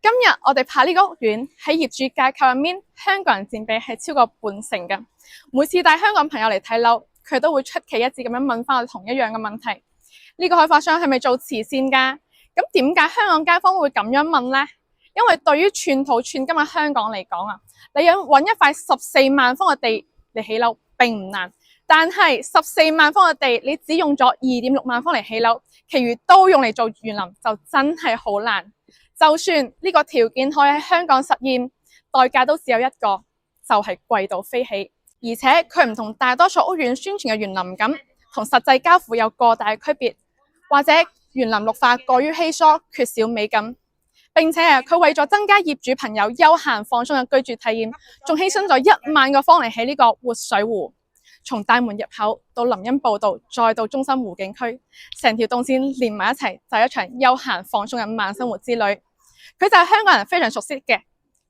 今日我哋拍呢個屋苑喺業主架構入面，香港人佔比係超過半成嘅。每次帶香港朋友嚟睇樓，佢都會出奇一致咁樣問翻我同一樣嘅問題：呢個開發商係咪做慈善噶？咁點解香港街坊會咁樣問呢？因為對於寸土寸金嘅香港嚟講啊，你要揾一塊14萬方嘅地嚟起樓並唔難，但係14萬方嘅地你只用咗2.6萬方嚟起樓，其餘都用嚟做園林，就真係好難。就算呢個條件可以喺香港實現，代價都只有一個，就係貴到飛起。而且佢唔同大多數屋苑宣傳嘅園林咁，同實際交付有過大嘅區別，或者園林綠化過於稀疏，缺少美感。並且佢為咗增加業主朋友休閒放鬆嘅居住體驗，仲犧牲咗1萬個方嚟起呢個活水湖。從大門入口到林蔭步道，再到中心湖景區，成條動線連埋一齊，就係一場休閒放鬆嘅慢生活之旅。佢就係香港人非常熟悉嘅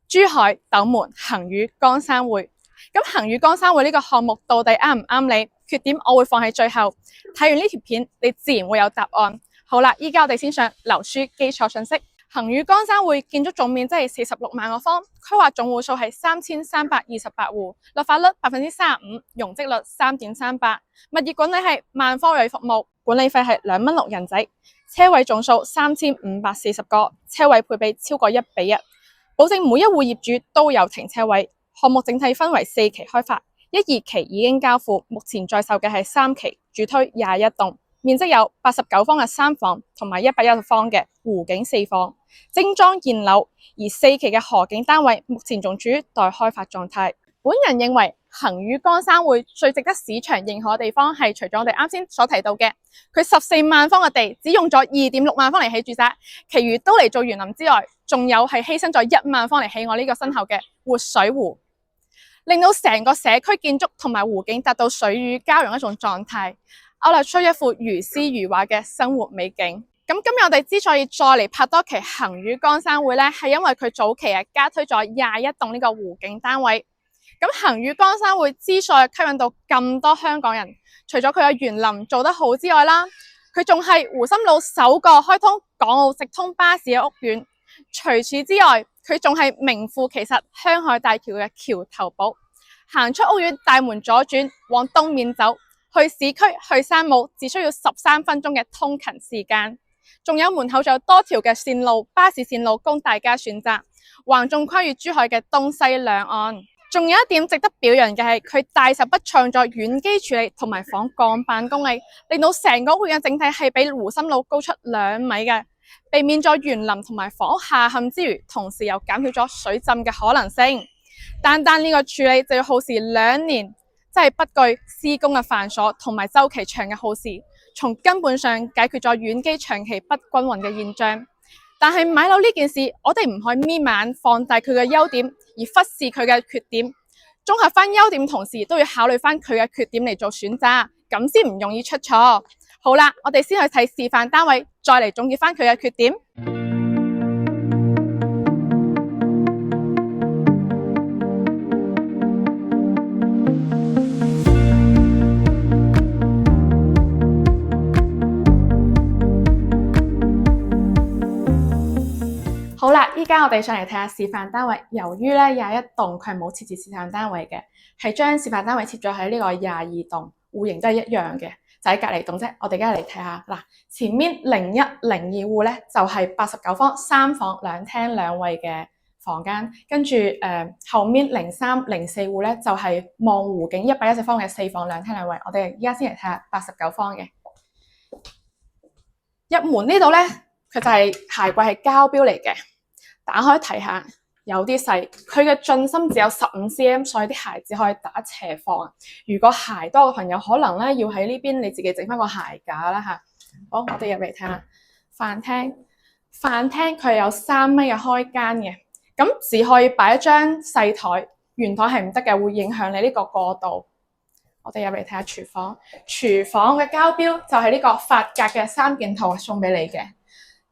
珠海、斗門、恆宇、江山匯。咁恆宇江山匯呢個項目到底啱唔啱你？缺點我會放喺最後。睇完呢條片，你自然會有答案。好啦，依家我哋先上樓書基礎信息。恆宇江山匯建築總面積係46萬個方，規劃總戶數係3328戶，綠化率35%，容積率3.38%，物業管理係萬科瑞服務，管理費係2蚊6人仔，車位總數3540個，車位配比超過1:1，保證每一戶業主都有停車位。項目整體分為4期開發，1、2期已經交付，目前在售嘅係3期，主推21棟。面積有89方嘅3房同埋110方嘅湖景4房，精裝現樓。而4期嘅河景單位目前仲處於待開發狀態。本人認為恆宇江山匯最值得市場認可嘅地方係，除咗我哋啱先所提到嘅，佢14萬方嘅地只用咗2.6萬方嚟起住宅，其餘都嚟做園林之外，仲有係犧牲咗1萬方嚟起我呢個身後嘅活水湖，令到成個社區建築同埋湖景達到水乳交融一種狀態，勾勒出一幅如詩如畫嘅生活美景。咁今日我哋之所以再嚟拍多期恆宇江山匯呢，係因為佢早期加推咗21棟呢個湖景單位。咁恆宇江山匯之所以吸引到咁多香港人，除咗佢嘅園林做得好之外啦，佢仲係湖心路首個開通港澳直通巴士嘅屋苑。除此之外，佢仲係名副其實香海大橋嘅橋頭堡。行出屋苑大門左轉，往東面走，去市區去山姆只需要13分鐘嘅通勤時間。仲有門口仲有多條嘅線路巴士線路供大家選擇，橫縱跨越珠海嘅東西兩岸。仲有一點值得表揚嘅係，佢大手筆創作遠基處理同埋仿鋼板工藝，令到成個屋苑嘅整體係比湖心路高出2米嘅，避免咗園林同埋房屋下陷之餘，同時又減少咗水浸嘅可能性。單單呢個處理就要耗時2年，真係不懼施工嘅繁瑣同埋周期長嘅耗時，從根本上解決咗遠基長期不均勻嘅現象。但係買樓呢件事，我哋唔可以眯眼放大佢嘅優點，而忽視佢嘅缺點。綜合翻優點，同時都要考慮翻佢嘅缺點嚟做選擇，咁先唔容易出錯。好啦，我哋先去睇示範單位，再嚟總結翻佢嘅缺點。好啦，依家我哋上嚟睇下示範單位。由於21棟佢係冇設置示範單位嘅，係將示範單位設咗喺呢個22棟，戶型都係一樣嘅，就喺隔離棟啫。我哋而家嚟睇下嗱，前面01、02戶咧就係89方3房2廳2衛嘅房間，跟住後面03、04戶咧就係望湖景110方嘅4房2廳2衛。我哋而家先嚟睇下89方嘅入門呢度咧，佢就係鞋櫃係膠標嚟嘅。打開睇下，有啲細，佢嘅進深只有15 cm， 所以啲鞋只可以打斜放。如果鞋多嘅朋友，可能咧要喺呢邊你自己整翻個鞋架啦吓。好，我哋入嚟睇下飯廳。飯廳佢有3米嘅開間嘅，咁只可以擺一張細台，圓台係唔得嘅，會影響你呢個過渡。我哋入嚟睇下廚房。廚房嘅交標就係呢個法格嘅3件套送俾你嘅。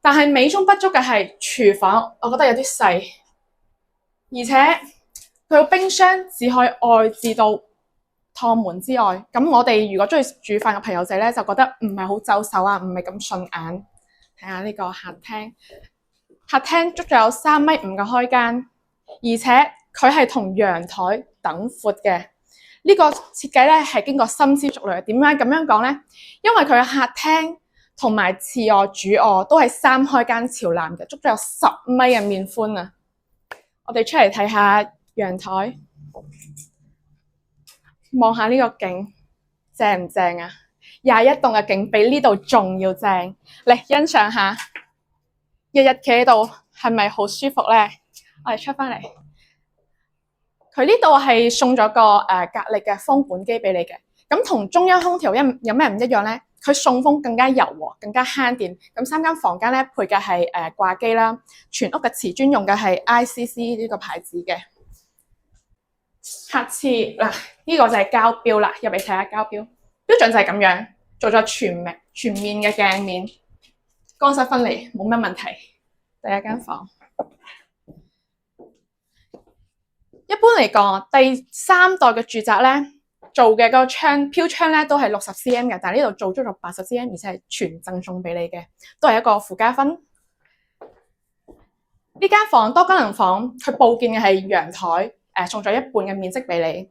但係美中不足嘅係廚房，我覺得有啲細，而且佢個冰箱只可以外置到趟門之外。咁我哋如果中意煮飯嘅朋友仔咧，就覺得唔係好就手啊，唔係咁順眼。睇下呢個客廳客廳足足有3.5米嘅開間，而且佢係同陽台等闊嘅。呢個設計咧係經過深思熟慮嘅。點解咁樣講咧？因為佢嘅客廳同埋次臥、主臥都係3開間朝南嘅，足足有10米嘅面寬啊！我哋出嚟睇下陽台，望下呢個景，正唔正啊？21棟嘅景比呢度仲要正，嚟欣賞下。日日企喺度係咪好舒服咧？我哋出翻嚟。佢呢度係送咗個格力嘅風管機俾你嘅，咁同中央空調有咩唔一樣咧？佢送風更加柔和，更加慳電。咁3間房間咧配嘅係掛機啦，全屋嘅瓷磚用嘅係 ICC 呢個牌子嘅。下次嗱，呢個就係膠標啦，入嚟睇下膠標，標準就係咁樣，做咗全面嘅鏡面，乾濕分離，冇乜問題。第一間房。一般嚟講，第3代嘅住宅咧，做嘅個飄窗咧都係60 cm 嘅，但係呢度做足咗80 cm，而且係全贈送俾你嘅，都係一個附加分。呢間房多功能房，佢佈建嘅係陽台，送咗一半嘅面積俾你，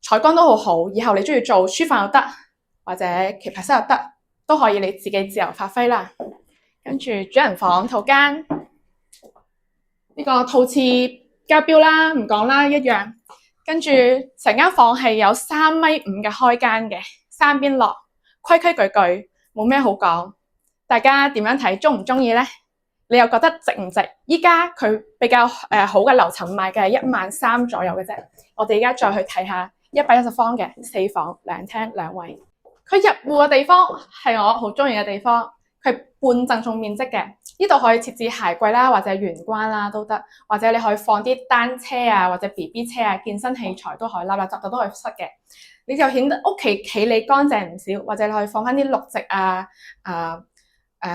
採光都好好。以後你中意做書飯又得，或者棋牌室又得，都可以你自己自由發揮啦。跟住主人房套間，呢個套廁。膠標啦，唔講啦，一樣。跟住成間房係有3.5米嘅開間嘅，3邊落，規矩矩，冇咩好講。大家點樣睇？中唔中意咧？你又覺得值唔值？依家佢比較好嘅樓層賣嘅係13000左右嘅啫。我哋而家再去睇下110方嘅4房2廳2衛。佢入戶嘅地方係我好中意嘅地方，佢半贈送面積嘅。呢度可以設置鞋櫃啦，或者玄關啦都得，或者你可以放啲單車啊，或者 BB 車啊，健身器材都可以，垃垃雜雜都可以塞嘅。你就顯得屋企企理乾淨唔少，或者你可以放翻啲綠植啊、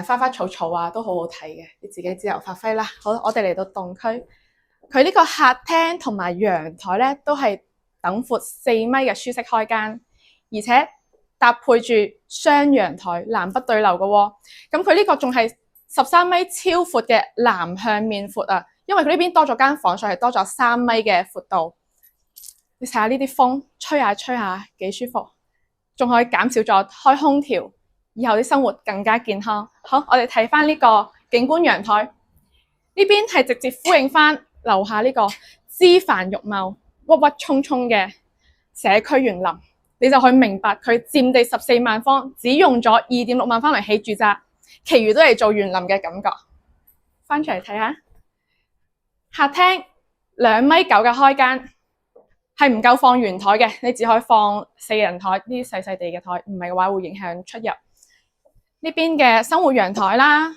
花花草草啊，都好好睇嘅。你自己自由發揮啦。好，我哋嚟到棟區，佢呢個客廳同埋陽台咧都係等闊4米嘅舒適開間，而且搭配住雙陽台，南北對流嘅喎。咁佢呢個仲係13米超闊嘅南向面闊啊，因為佢呢邊多咗間房，所以係多咗3米嘅闊度。你睇下呢啲風，吹下吹下幾舒服，仲可以減少咗開空調，以後啲生活更加健康。好，我哋睇翻呢個景觀陽台，呢邊係直接呼應翻樓下呢個枝繁肉茂、鬱鬱蔥蔥嘅社區園林，你就可以明白佢佔地14萬方，只用咗2.6萬方嚟起住宅。其餘都係做園林嘅感覺。翻出嚟睇下，客廳2.9米嘅開間係唔夠放圓台嘅，你只可以放4人台，呢啲細細地嘅台，唔係嘅話會影響出入。呢邊嘅生活陽台啦，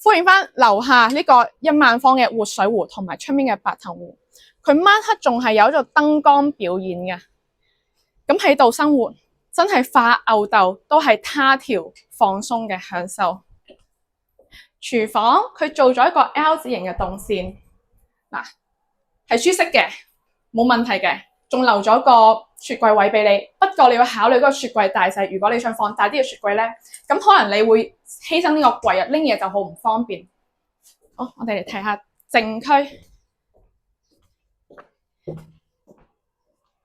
呼應翻樓下呢個1萬方嘅活水湖同埋出面嘅白藤湖，佢晚黑仲係有一個燈光表演嘅。咁喺度生活真係化吽哣都係他條放鬆嘅享受。廚房佢做咗一個 L 字形嘅動線，嗱係舒適嘅，冇問題嘅，仲留咗個雪櫃位俾你。不過你要考慮嗰個雪櫃大細，如果你想放大啲嘅雪櫃咧，咁可能你會犧牲呢個櫃啊，拎嘢就好唔方便。好，我哋嚟睇下正區，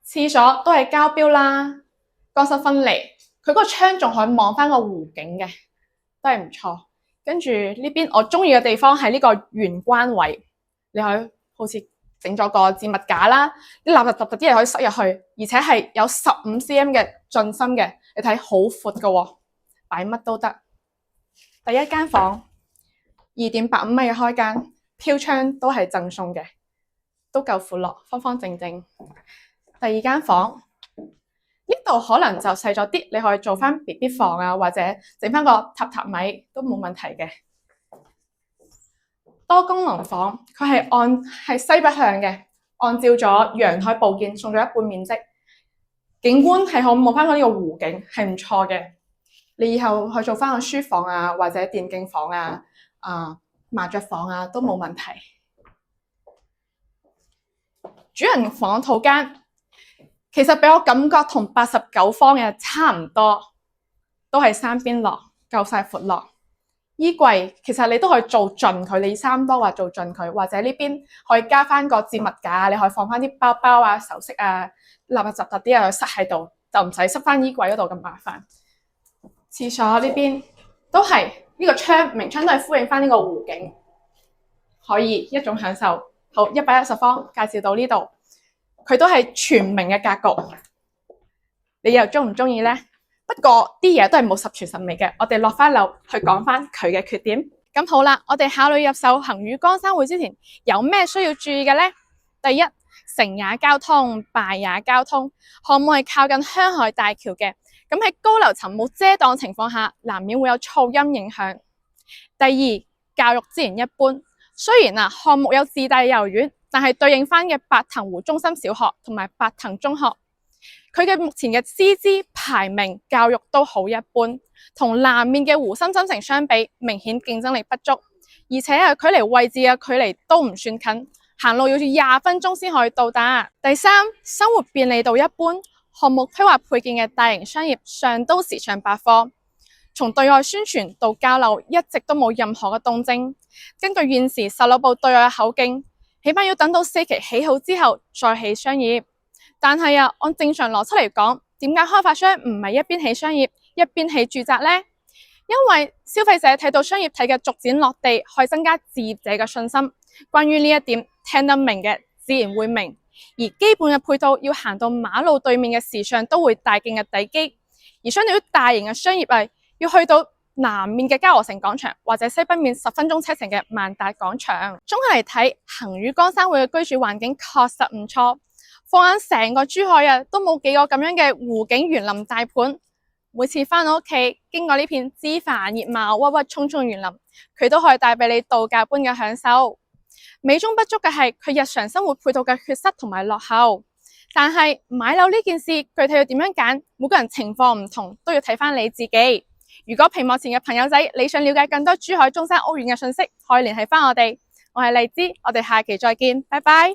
廁所都係膠標啦，乾濕分離，佢嗰個窗仲可以望翻個湖景嘅，都係唔錯。跟住呢邊我中意嘅地方係呢個玄關位，你可以好似整咗個置物架啦，啲垃圾雜雜啲嘢可以塞入去，而且係有15 cm 嘅進深嘅，你睇好闊噶喎，擺乜都得。第一間房2.85米嘅開間，飄窗都係贈送嘅，都夠闊落，方方正正。第二間房呢度可能就細咗啲，你可以做翻 BB 房啊，或者整翻個榻米都冇問題嘅。多功能房佢係西北向嘅，按照咗陽台佈建，送咗一半面積，景觀係可望翻呢個湖景，係唔錯嘅。你以後去做翻個書房啊，或者電競房啊、麻雀房啊都冇問題。主人房套間其實俾我感覺同89方嘅差唔多，都係3邊落，夠晒闊落。衣櫃其實你都可以做盡佢，你衫多話做盡佢，或者呢邊可以加翻個置物架，你可以放翻啲包包啊、首飾啊、立立雜雜啲啊塞喺度，就唔使塞翻衣櫃嗰度咁麻煩。廁所呢邊都係呢個窗，明窗都係呼應翻呢個湖景，可以一種享受。好，110方介紹到呢度，佢都係全明嘅格局，你又中唔中意呢？不過啲嘢都係冇十全十美嘅，我哋落翻樓去講翻佢嘅缺點。咁好啦，我哋考慮入手恆宇江山會之前，有咩需要注意嘅呢？第一，成也交通，敗也交通。項目係靠近香海大橋嘅，咁喺高樓層冇遮擋情況下，難免會有噪音影響。第二，教育資源一般，雖然項目有自帶幼兒園，但係對應翻嘅白藤湖中心小學同埋白藤中學，佢嘅目前嘅師資排名教育都好一般，同南面嘅湖心新城相比，明顯競爭力不足，而且距離位置嘅距離都唔算近，行路要20分鐘先可以到達。第三，生活便利度一般，項目規劃配建嘅大型商業尚都時尚百貨，從對外宣傳到交流一直都冇任何嘅動靜。根據現時售樓部對外嘅口徑，起碼要等到4期起好之後再起商業。但係按正常邏輯嚟講，點解開發商唔係一邊起商業一邊起住宅呢？因為消費者睇到商業體嘅逐漸落地，可以增加置業者嘅信心。關於呢一點，聽得明嘅自然會明。而基本嘅配套要行到馬路對面嘅時尚都會大徑嘅地基，而相對於大型嘅商業要去到南面嘅嘉禾城廣場或者西北面10分鐘車程嘅萬達廣場。綜合嚟睇，恆宇江山會嘅居住環境確實唔錯。放眼成個珠海都冇幾個咁樣嘅湖景園林大盤。每次返到屋企，經過呢片枝繁葉茂、鬱鬱蔥蔥園林，佢都可以帶俾你度假般嘅享受。美中不足嘅係佢日常生活配套嘅缺失同埋落後。但係買樓呢件事，具體要點樣揀，每個人情況唔同，都要睇返你自己。如果屏幕前嘅朋友仔，你想了解更多珠海中山屋苑嘅信息，可以聯繫返我哋。我係荔枝，我哋下期再見，拜拜。